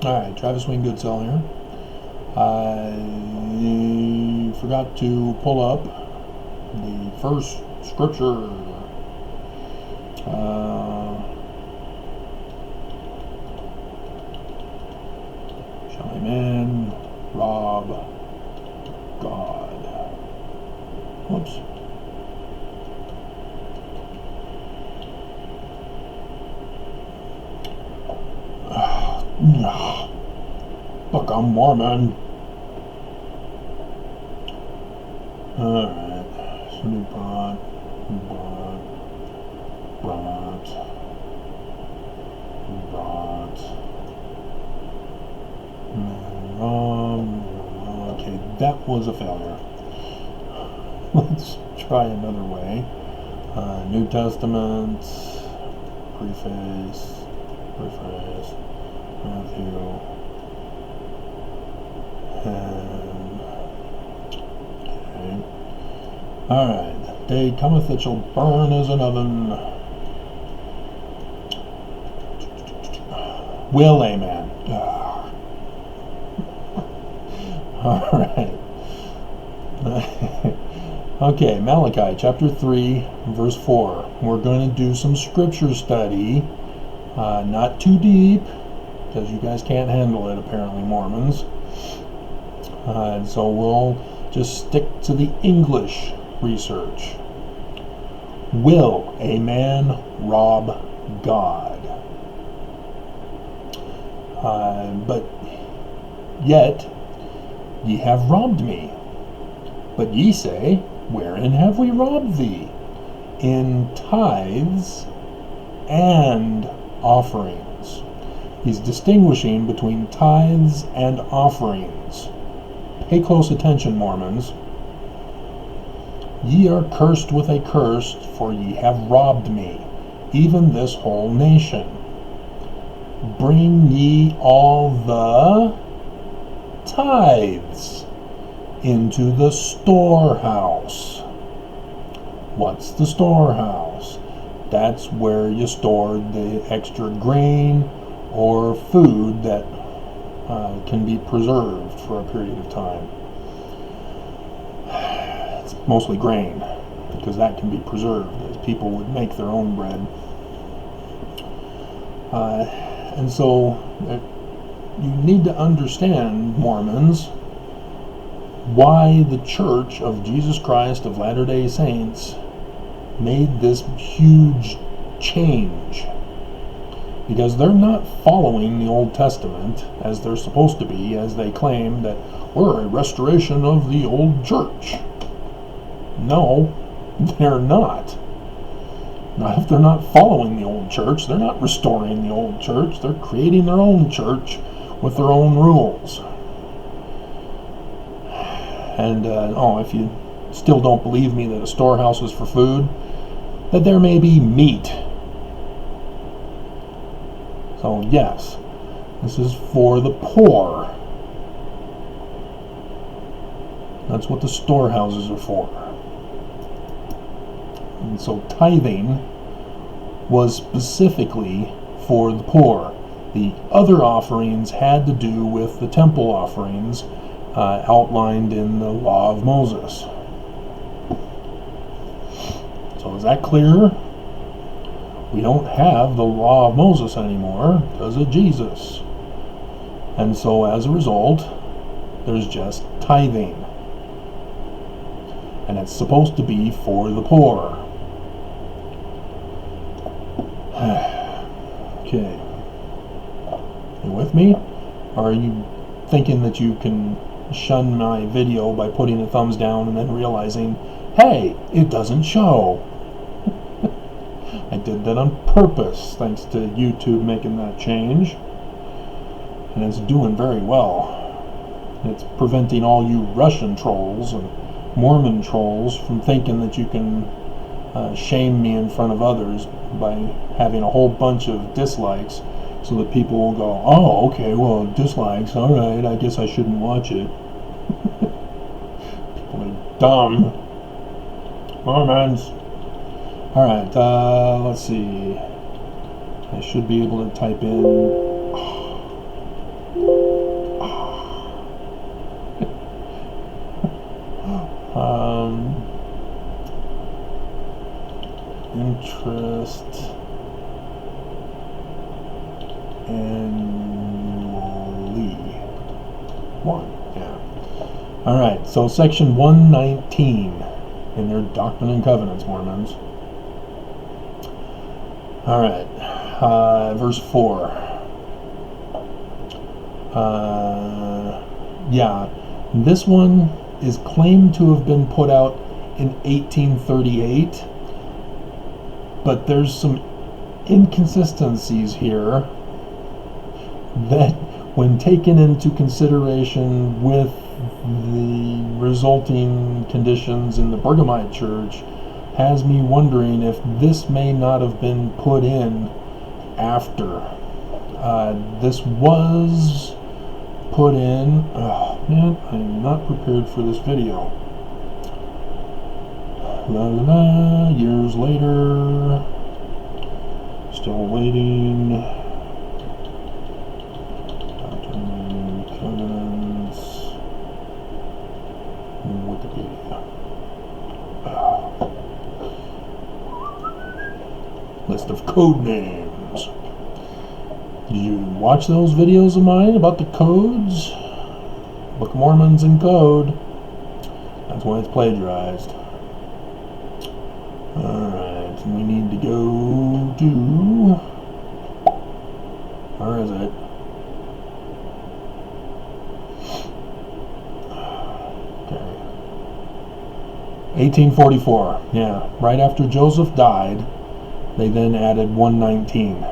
Alright, Travis Wayne Goodsell here. I forgot to pull up the first scripture. Shall a man rob God? Whoops. Look, I'm Mormon. Alright. So we brought. Okay, that was a failure. Let's try another way. New Testament, preface, Matthew, and okay. Alright, day cometh that shall burn as an oven. Will a man. Alright. Okay, Malachi chapter 3, verse 4. We're going to do some scripture study. Not too deep, because you guys can't handle it, apparently, Mormons. And so we'll just stick to the English research. Will a man rob God? But yet ye have robbed me. But ye say, wherein have we robbed thee? In tithes and offerings. He's distinguishing between tithes and offerings. Pay close attention, Mormons. Ye are cursed with a curse, for ye have robbed me, even this whole nation. Bring ye all the tithes into the storehouse. What's the storehouse? That's where you store the extra grain or food that can be preserved for a period of time. It's mostly grain, because that can be preserved, as people would make their own bread. And so you need to understand, Mormons, why the Church of Jesus Christ of Latter-day Saints made this huge change. Because they're not following the Old Testament as they're supposed to be, as they claim that we're a restoration of the old church. No, they're not. Not if they're not following the old church. They're not restoring the old church. They're creating their own church with their own rules. And, if you still don't believe me that a storehouse is for food, that there may be meat. So, yes, this is for the poor. That's what the storehouses are for. And so tithing was specifically for the poor. The other offerings had to do with the temple offerings outlined in the law of Moses. So is that clear? We don't have the law of Moses anymore because of Jesus. And so as a result, there's just tithing. And it's supposed to be for the poor. Okay. You with me? Or are you thinking that you can shun my video by putting a thumbs down and then realizing, hey, it doesn't show? I did that on purpose, thanks to YouTube making that change. And it's doing very well. It's preventing all you Russian trolls and Mormon trolls from thinking that you can shame me in front of others by having a whole bunch of dislikes, so that people will go, oh, okay, well, dislikes, alright, I guess I shouldn't watch it. People are dumb. Mormons. Alright, let's see. I should be able to type in Interest annually. 1, yeah. All right, so section 119 in their Doctrine and Covenants, Mormons. All right, verse 4. Yeah, this one is claimed to have been put out in 1838, but there's some inconsistencies here that, when taken into consideration with the resulting conditions in the Bergamite Church, has me wondering if this may not have been put in after. This was put in. Oh man, I'm not prepared for this video. Years later, still waiting. Doctrine and Covenants, Wikipedia. List of code names. Did you watch those videos of mine about the codes? Book of Mormon's in code. That's why it's plagiarized. Alright, we need to go to... Where is it? Okay. 1844. Yeah, right after Joseph died, they then added 119.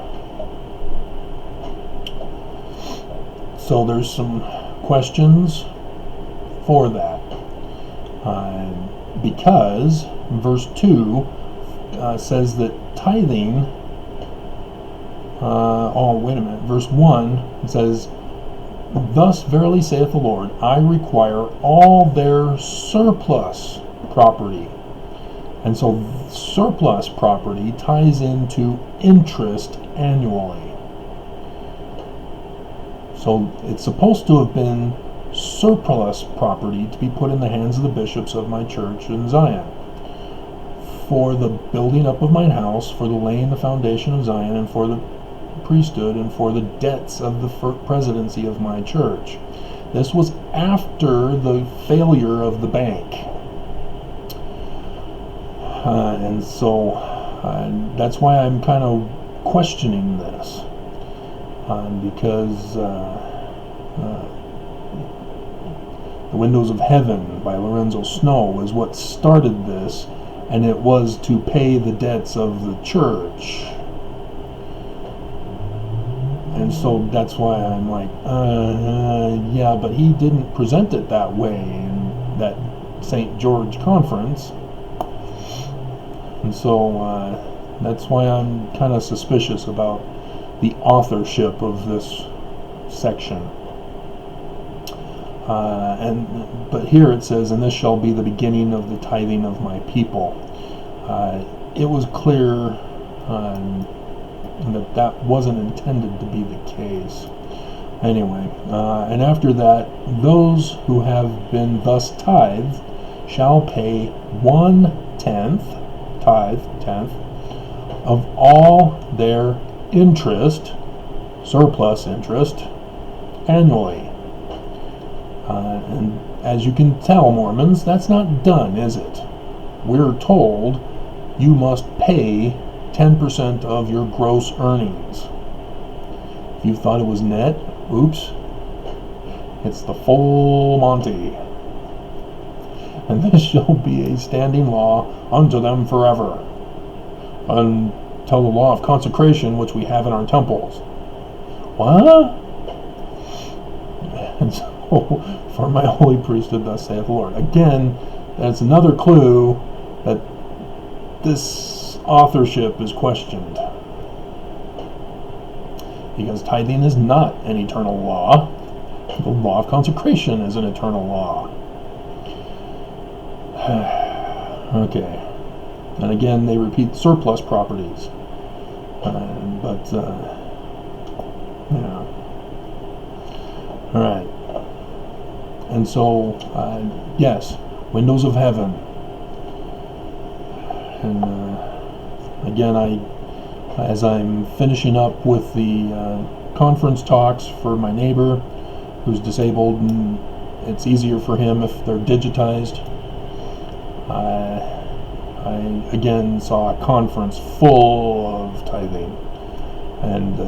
So there's some questions for that. Because verse 2 says that tithing, verse 1 says, "Thus verily saith the Lord, I require all their surplus property." And so surplus property ties into interest annually. So it's supposed to have been surplus property to be put in the hands of the bishops of my church in Zion, for the building up of mine house, for the laying the foundation of Zion, and for the priesthood, and for the debts of the presidency of my church. This was after the failure of the bank. And so that's why I'm kind of questioning this, because The Windows of Heaven by Lorenzo Snow is what started this, and it was to pay the debts of the church. And so that's why I'm like, yeah, but he didn't present it that way in that St. George conference. And so that's why I'm kind of suspicious about the authorship of this section. But here it says, "And this shall be the beginning of the tithing of my people." It was clear that wasn't intended to be the case. Anyway, and after that, those who have been thus tithed shall pay 1/10, tenth, of all their interest, surplus interest, annually. And as you can tell, Mormons, that's not done, is it? We're told you must pay 10% of your gross earnings. If you thought it was net, oops, it's the full Monty. And this shall be a standing law unto them forever, until the law of consecration which we have in our temples. What? And so, for my holy priesthood, thus saith the Lord. Again, that's another clue that this authorship is questioned, because tithing is not an eternal law. The law of consecration is an eternal law. Okay. And again, they repeat surplus properties. Yeah. All right. And so, yes, windows of heaven. And again, as I'm finishing up with the conference talks for my neighbor who's disabled, and it's easier for him if they're digitized, I again saw a conference full of tithing and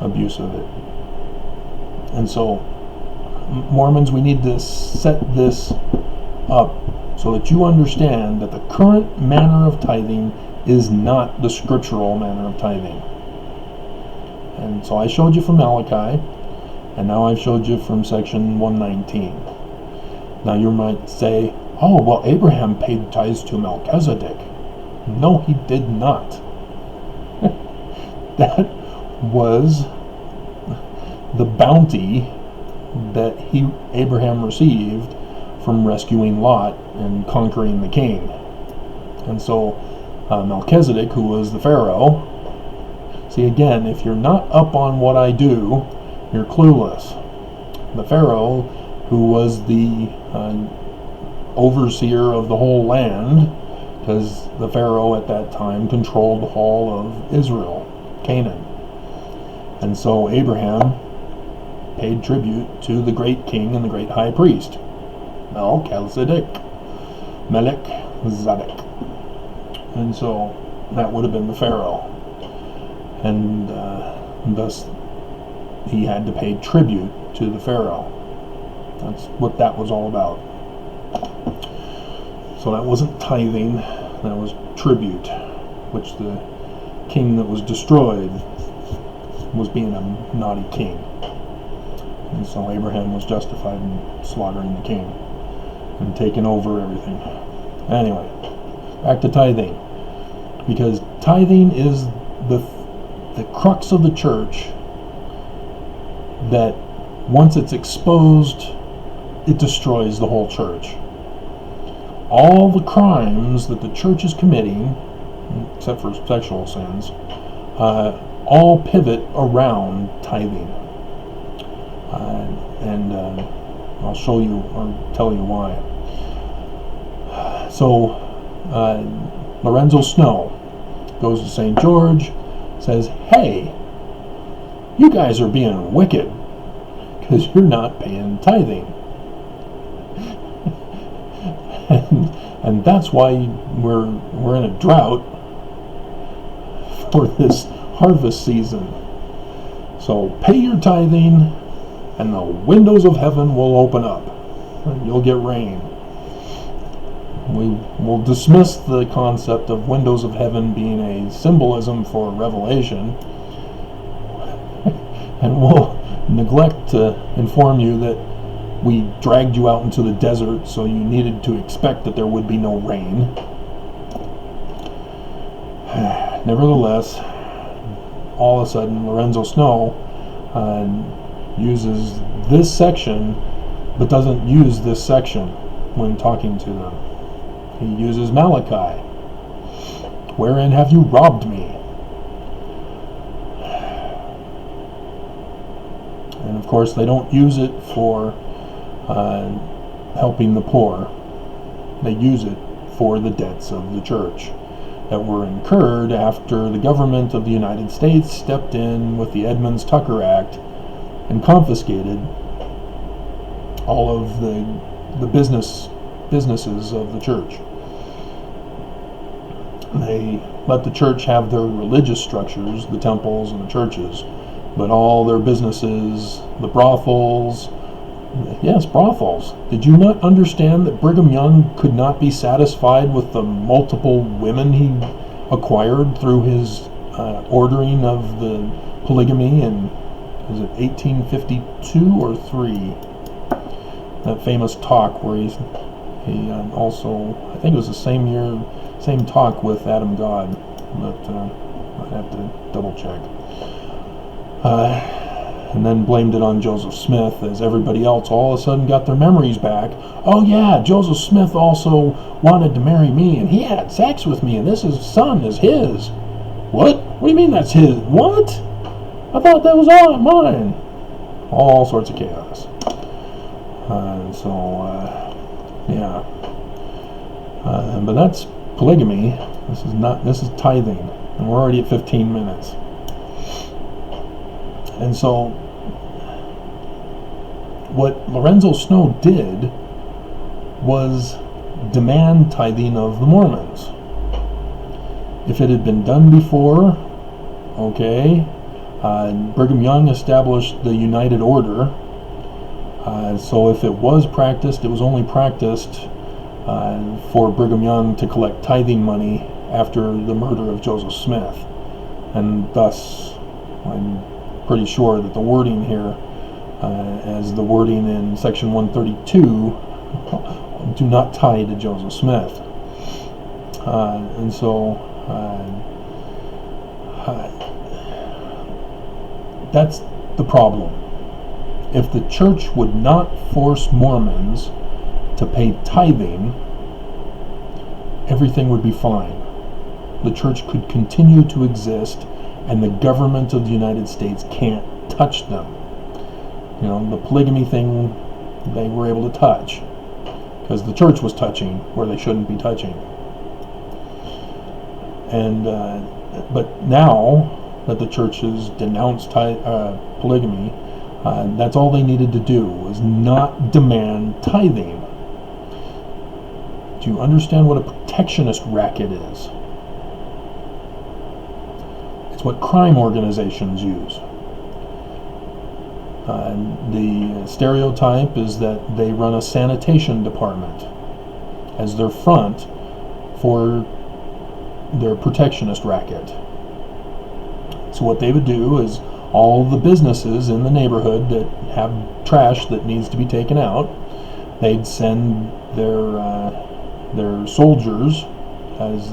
abuse of it. And so, Mormons, we need to set this up so that you understand that the current manner of tithing is not the scriptural manner of tithing. And so I showed you from Malachi, and now I've showed you from section 119. Now you might say, oh, well, Abraham paid tithes to Melchizedek. No, he did not. That was the bounty that Abraham received from rescuing Lot and conquering the king. And so Melchizedek, who was the Pharaoh, see, again, if you're not up on what I do, you're clueless. The Pharaoh, who was the overseer of the whole land, because the Pharaoh at that time controlled the whole of Israel, Canaan. And so Abraham paid tribute to the great king and the great high priest, Melchizedek. And so that would have been the Pharaoh. And thus he had to pay tribute to the Pharaoh. That's what that was all about. So that wasn't tithing, that was tribute, which the king that was destroyed was being a naughty king. And so Abraham was justified in slaughtering the king and taking over everything. Anyway, back to tithing. Because tithing is the crux of the church that once it's exposed, it destroys the whole church. All the crimes that the church is committing, except for sexual sins, all pivot around tithing. And I'll show you or tell you why. So Lorenzo Snow goes to St. George, says, hey, you guys are being wicked because you're not paying tithing. And that's why we're in a drought for this harvest season. So pay your tithing and the windows of heaven will open up and you'll get rain. We will dismiss the concept of windows of heaven being a symbolism for revelation, and we'll neglect to inform you that we dragged you out into the desert, so you needed to expect that there would be no rain. Nevertheless, all of a sudden, Lorenzo Snow uses this section, but doesn't use this section when talking to them. He uses Malachi. Wherein have you robbed me? And of course, they don't use it for helping the poor. They use it for the debts of the church that were incurred after the government of the United States stepped in with the Edmunds-Tucker Act and confiscated all of the businesses of the church. They let the church have their religious structures, the temples and the churches, but all their businesses, the brothels, yes, brothels. Did you not understand that Brigham Young could not be satisfied with the multiple women he acquired through his ordering of the polygamy in, is it 1852 or 3? That famous talk where he also, I think it was the same year, same talk with Adam God, but I'd have to double check. And then blamed it on Joseph Smith, as everybody else all of a sudden got their memories back. Oh yeah, Joseph Smith also wanted to marry me, and he had sex with me, and this son is his. What? What do you mean that's his? What? I thought that was all mine. All sorts of chaos. Yeah. But that's polygamy. This is tithing, and we're already at 15 minutes. And so what Lorenzo Snow did was demand tithing of the Mormons. If it had been done before, okay, Brigham Young established the United Order. So if it was practiced, it was only practiced for Brigham Young to collect tithing money after the murder of Joseph Smith. And thus, I'm pretty sure that the wording here, as the wording in section 132, do not tie to Joseph Smith. And so that's the problem. If the church would not force Mormons to pay tithing, everything would be fine. The church could continue to exist, and the government of the United States can't touch them. You know, the polygamy thing they were able to touch because the church was touching where they shouldn't be touching. And but now that the church has denounced polygamy, that's all they needed to do was not demand tithing. Do you understand what a protectionist racket is? It's what crime organizations use. The stereotype is that they run a sanitation department as their front for their protectionist racket. So what they would do is all the businesses in the neighborhood that have trash that needs to be taken out, they'd send their soldiers, as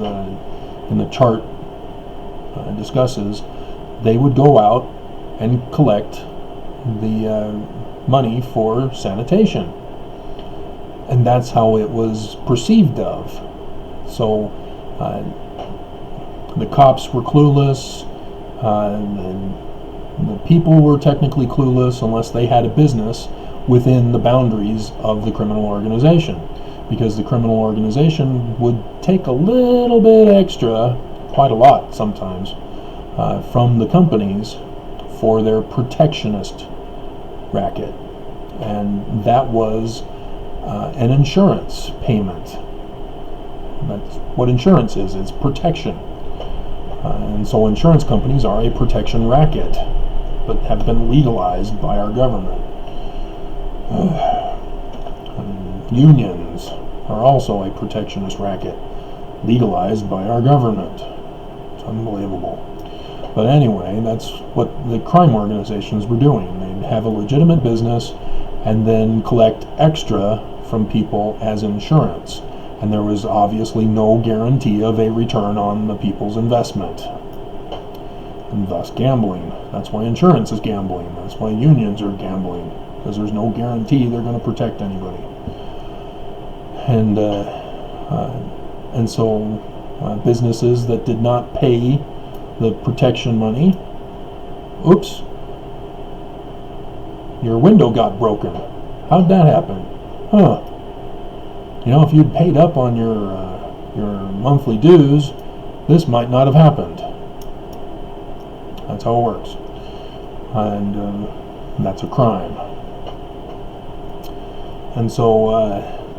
in the chart discusses, they would go out and collect the money for sanitation. And that's how it was perceived of. So the cops were clueless, the people were technically clueless unless they had a business within the boundaries of the criminal organization, because the criminal organization would take a little bit extra, quite a lot sometimes, from the companies for their protectionist racket. And that was an insurance payment. That's what insurance is. It's protection. And so insurance companies are a protection racket, but have been legalized by our government. Unions are also a protectionist racket, legalized by our government. It's unbelievable. But anyway, that's what the crime organizations were doing. They'd have a legitimate business and then collect extra from people as insurance. And there was obviously no guarantee of a return on the people's investment. And thus gambling. That's why insurance is gambling. That's why unions are gambling. Because there's no guarantee they're going to protect anybody. And so businesses that did not pay the protection money, oops, your window got broken. How'd that happen? Huh. You know, if you'd paid up on your monthly dues, this might not have happened. That's how it works. And that's a crime. And so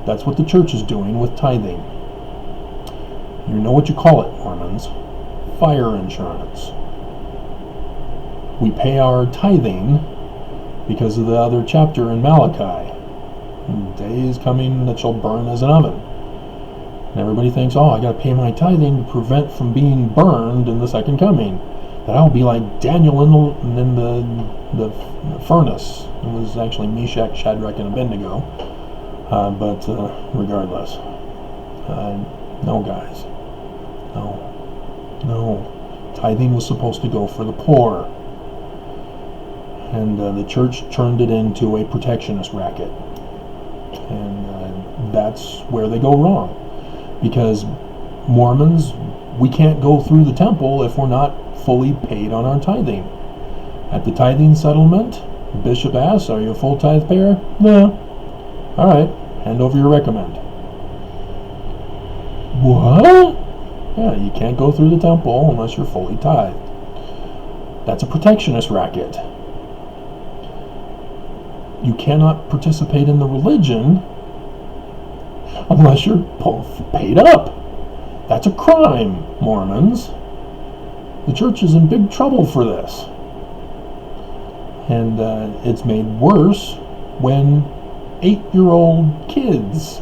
that's what the church is doing with tithing. You know what you call it, Mormons. Fire insurance. We pay our tithing because of the other chapter in Malachi. The day is coming that shall burn as an oven. And everybody thinks, oh, I got to pay my tithing to prevent from being burned in the second coming. That I'll be like Daniel in the furnace. It was actually Meshach, Shadrach, and Abednego. But regardless, no, guys, no. Tithing was supposed to go for the poor, and the church turned it into a protectionist racket. And that's where they go wrong, because Mormons, we can't go through the temple if we're not fully paid on our tithing. At the tithing settlement, the bishop asks, are you a full tithe payer? No. All right, hand over your recommend. What? Yeah, you can't go through the temple unless you're fully tithed. That's a protectionist racket. You cannot participate in the religion unless you're paid up. That's a crime, Mormons. The church is in big trouble for this. And it's made worse when 8-year-old kids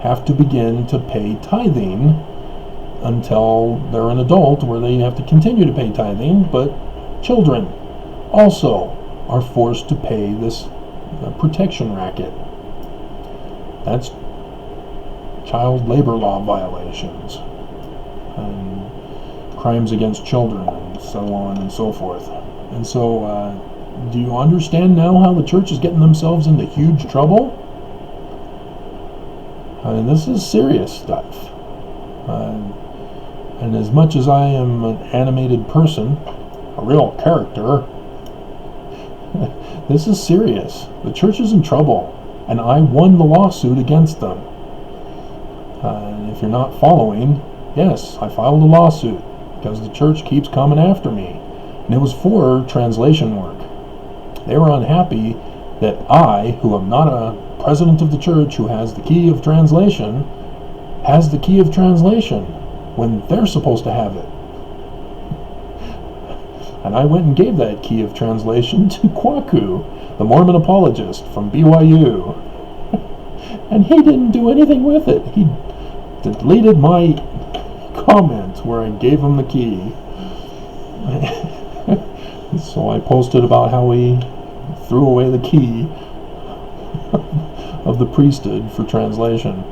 have to begin to pay tithing until they're an adult, where they have to continue to pay tithing, but children also are forced to pay this protection racket. That's child labor law violations and crimes against children and so on and so forth. And so do you understand now how the church is getting themselves into huge trouble? I mean, this is serious stuff. And as much as I am an animated person, a real character, this is serious. The church is in trouble, and I won the lawsuit against them. And if you're not following, yes, I filed a lawsuit because the church keeps coming after me. And it was for translation work. They were unhappy that I, who am not a president of the church who has the key of translation, has the key of translation when they're supposed to have it. And I went and gave that key of translation to Kwaku, the Mormon apologist from BYU. And he didn't do anything with it. He deleted my comment where I gave him the key. So I posted about how he threw away the key of the priesthood for translation.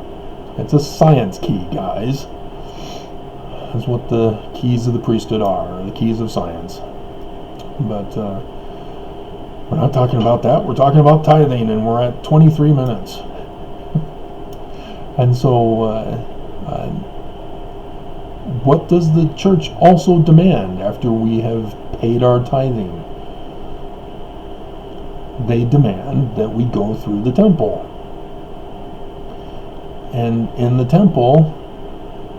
It's a science key, guys. That's what the keys of the priesthood are, the keys of science. But we're not talking about that. We're talking about tithing, and we're at 23 minutes. And so what does the church also demand after we have paid our tithing? They demand that we go through the temple. And in the temple,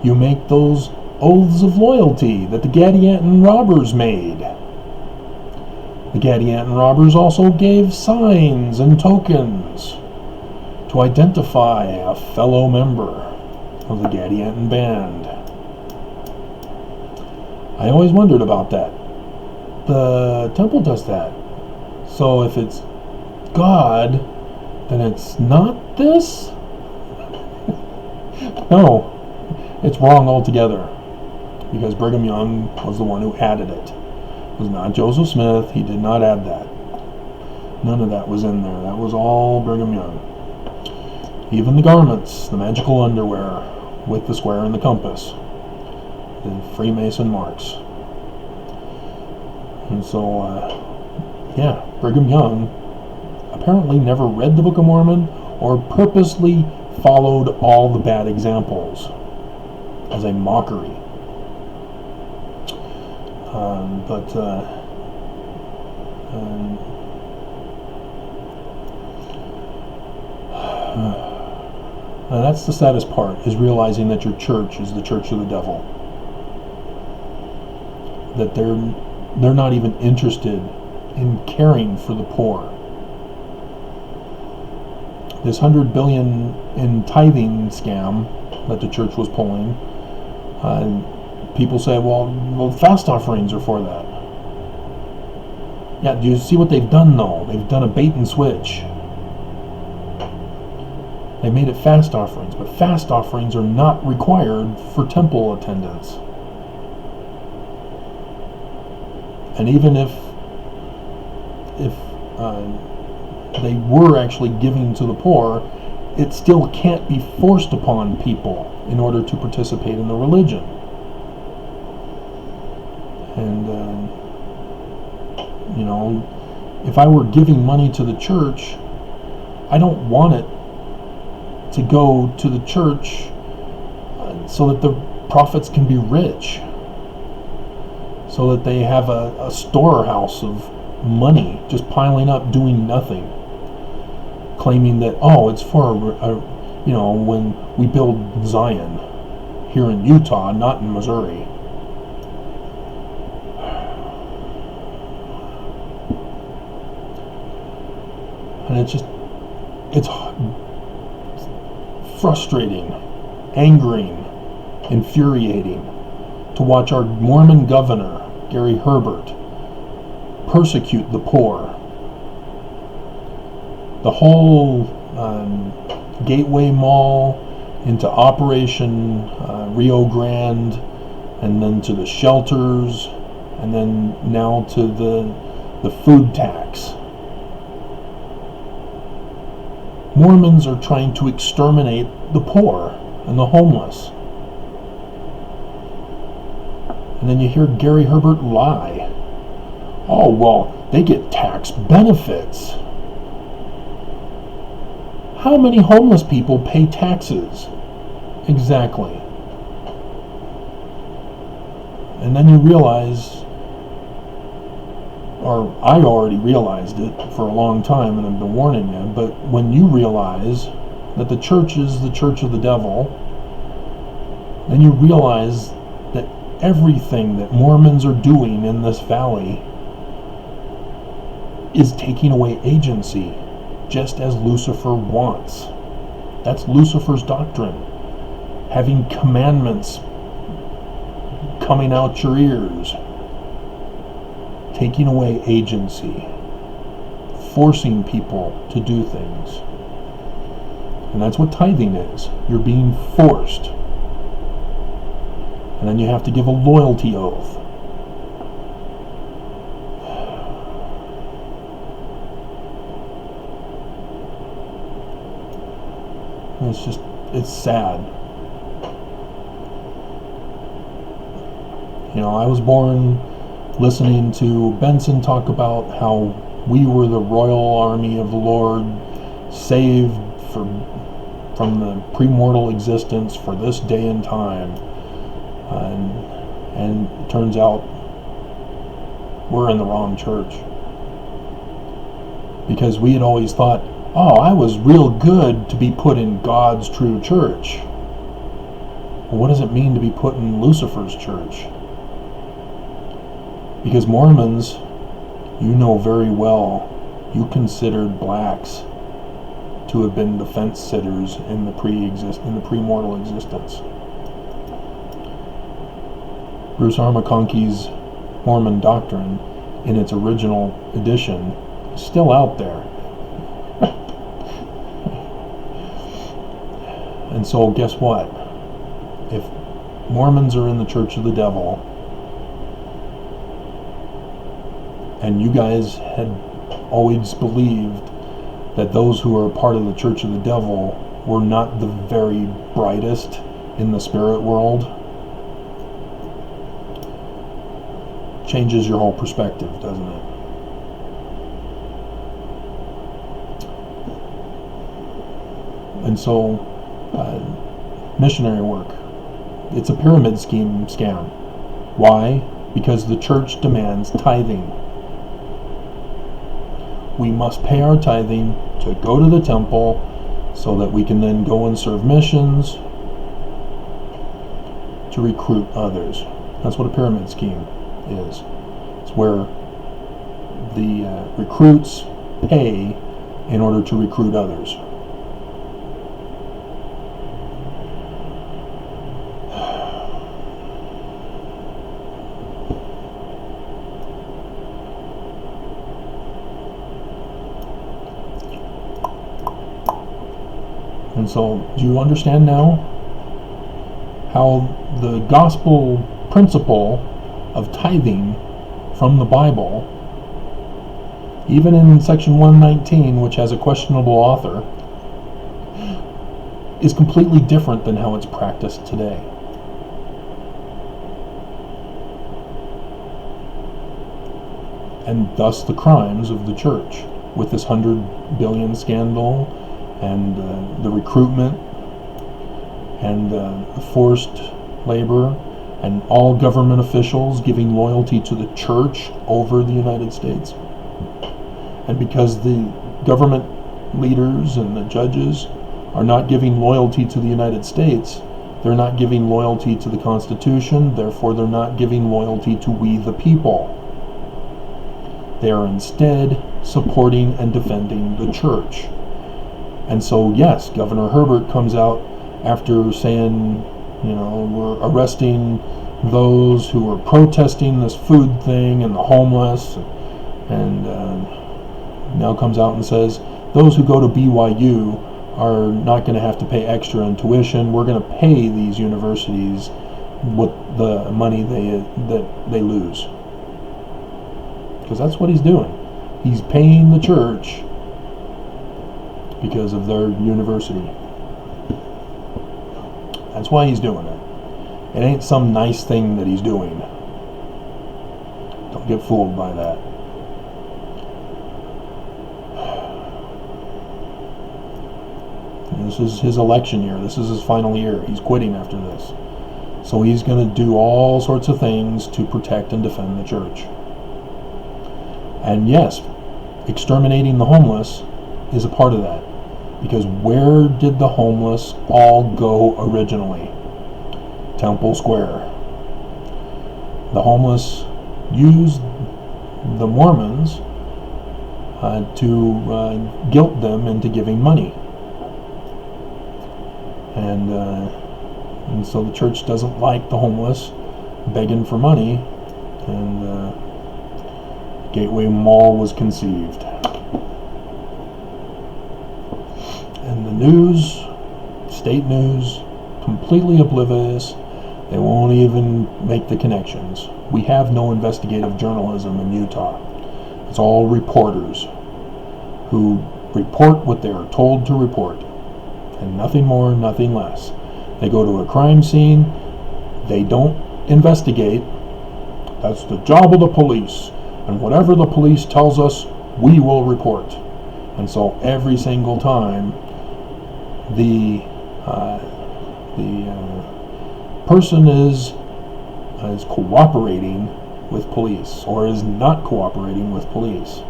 you make those oaths of loyalty that the Gadianton robbers made. The Gadianton robbers also gave signs and tokens to identify a fellow member of the Gadianton band. I always wondered about that. The temple does that. So if it's God, then it's not this? No, it's wrong altogether. Because Brigham Young was the one who added it. It was not Joseph Smith. He did not add that. None of that was in there. That was all Brigham Young. Even the garments, the magical underwear with the square and the compass, the Freemason marks. And so, yeah, Brigham Young apparently never read the Book of Mormon or purposely followed all the bad examples as a mockery. And that's the saddest part, is realizing that your church is the church of the devil. That they're not even interested in caring for the poor. This $100 billion in tithing scam that the church was pulling, people say, well, fast offerings are for that. Yeah, do you see what they've done though? They've done a bait and switch. They made it fast offerings, but fast offerings are not required for temple attendance. And even if they were actually giving to the poor, it still can't be forced upon people in order to participate in the religion. And if I were giving money to the church, I don't want it to go to the church so that the prophets can be rich, so that they have a storehouse of money just piling up doing nothing, claiming that, it's for when we build Zion, here in Utah, not in Missouri. And it's frustrating, angering, infuriating to watch our Mormon governor, Gary Herbert, persecute the poor. The whole Gateway Mall into Operation Rio Grande, and then to the shelters, and then now to the food tax. Mormons are trying to exterminate the poor and the homeless. And then you hear Gary Herbert lie. Oh, well, they get tax benefits. How many homeless people pay taxes? Exactly. And then you realize, or I already realized it for a long time and I've been warning you, but when you realize that the church is the church of the devil, then you realize that everything that Mormons are doing in this valley is taking away agency, just as Lucifer wants. That's Lucifer's doctrine. Having commandments coming out your ears, taking away agency, forcing people to do things. And that's what tithing is. You're being forced. And then you have to give a loyalty oath. It's sad. You know, I was born listening to Benson talk about how we were the royal army of the Lord, saved from the premortal existence for this day and time. And it turns out we're in the wrong church. Because we had always thought, oh, I was real good to be put in God's true church. Well, what does it mean to be put in Lucifer's church? Because Mormons, you know very well, you considered blacks to have been the fence sitters in the premortal existence. Bruce R. McConkie's Mormon doctrine, in its original edition, is still out there. And so guess what? If Mormons are in the church of the devil, and you guys had always believed that those who are part of the church of the devil were not the very brightest in the spirit world, changes your whole perspective, doesn't it? And so, missionary work, it's a pyramid scheme scam. Why? Because the church demands tithing. We must pay our tithing to go to the temple so that we can then go and serve missions to recruit others. That's what a pyramid scheme is. It's where the recruits pay in order to recruit others. And so, do you understand now how the gospel principle of tithing from the Bible, even in section 119, which has a questionable author, is completely different than how it's practiced today? And thus the crimes of the church with this 100 billion scandal, and the recruitment, and forced labor, and all government officials giving loyalty to the church over the United States. And because the government leaders and the judges are not giving loyalty to the United States, They're not giving loyalty to the Constitution, therefore they're not giving loyalty to we the people. They are instead supporting and defending the church. And so, yes, Governor Herbert comes out after saying, we're arresting those who are protesting this food thing and the homeless, and now comes out and says those who go to BYU are not going to have to pay extra in tuition. We're going to pay these universities with the money that they lose, because that's what he's doing. He's paying the church because of their university. That's why he's doing it. It ain't some nice thing that he's doing. Don't get fooled by that. This is his election year. This is his final year. He's quitting after this. So he's going to do all sorts of things to protect and defend the church. And yes, exterminating the homeless is a part of that. Because where did the homeless all go originally? Temple Square. The homeless used the Mormons to guilt them into giving money. And so the church doesn't like the homeless begging for money, and Gateway Mall was conceived. And the news, state news, completely oblivious. They won't even make the connections. We have no investigative journalism in Utah. It's all reporters who report what they are told to report, and nothing more, nothing less. They go to a crime scene, they don't investigate. That's the job of the police, and whatever the police tells us, we will report. And so every single time the person is cooperating with police or is not cooperating with police,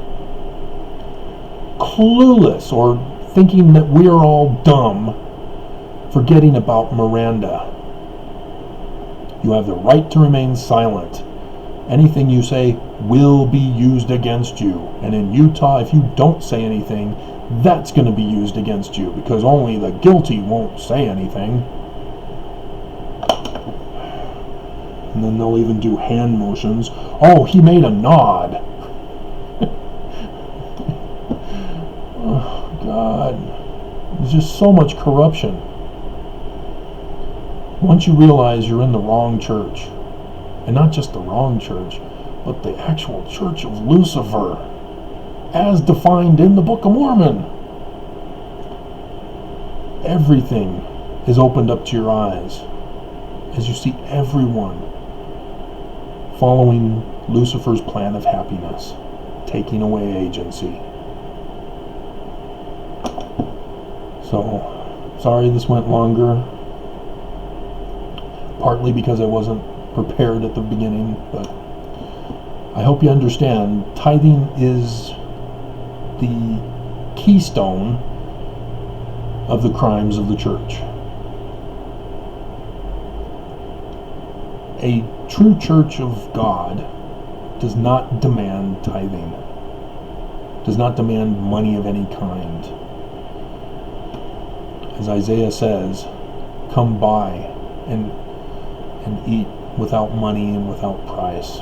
clueless or thinking that we are all dumb, forgetting about Miranda. You have the right to remain silent. Anything you say will be used against you. And in Utah, if you don't say anything, that's going to be used against you, because only the guilty won't say anything. And then they'll even do hand motions. Oh, he made a nod. Oh, God. There's just so much corruption. Once you realize you're in the wrong church, and not just the wrong church, but the actual Church of Lucifer, as defined in the Book of Mormon, everything is opened up to your eyes as you see everyone following Lucifer's plan of happiness, taking away agency. So, sorry this went longer, partly because I wasn't prepared at the beginning, but I hope you understand, tithing is the keystone of the crimes of the church. A true church of God does not demand tithing, does not demand money of any kind. As Isaiah says, come buy and eat without money and without price.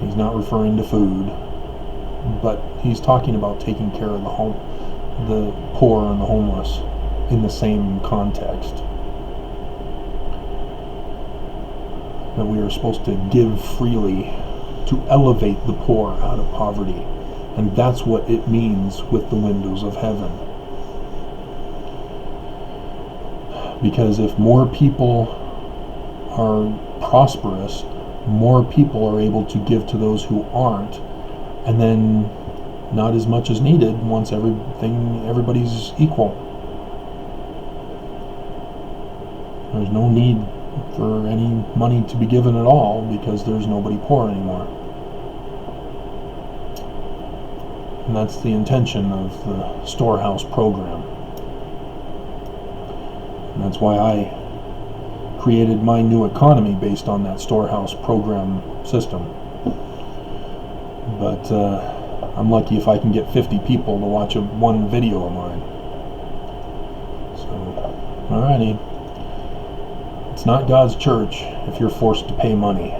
He's not referring to food, but he's talking about taking care of the poor and the homeless in the same context. That we are supposed to give freely to elevate the poor out of poverty. And that's what it means with the windows of heaven. Because if more people are prosperous, more people are able to give to those who aren't, and then not as much as needed once everybody's equal. There's no need for any money to be given at all, because there's nobody poor anymore. And that's the intention of the storehouse program. That's why I created my new economy based on that storehouse program system. But I'm lucky if I can get 50 people to watch one video of mine. So, alrighty. It's not God's church if you're forced to pay money.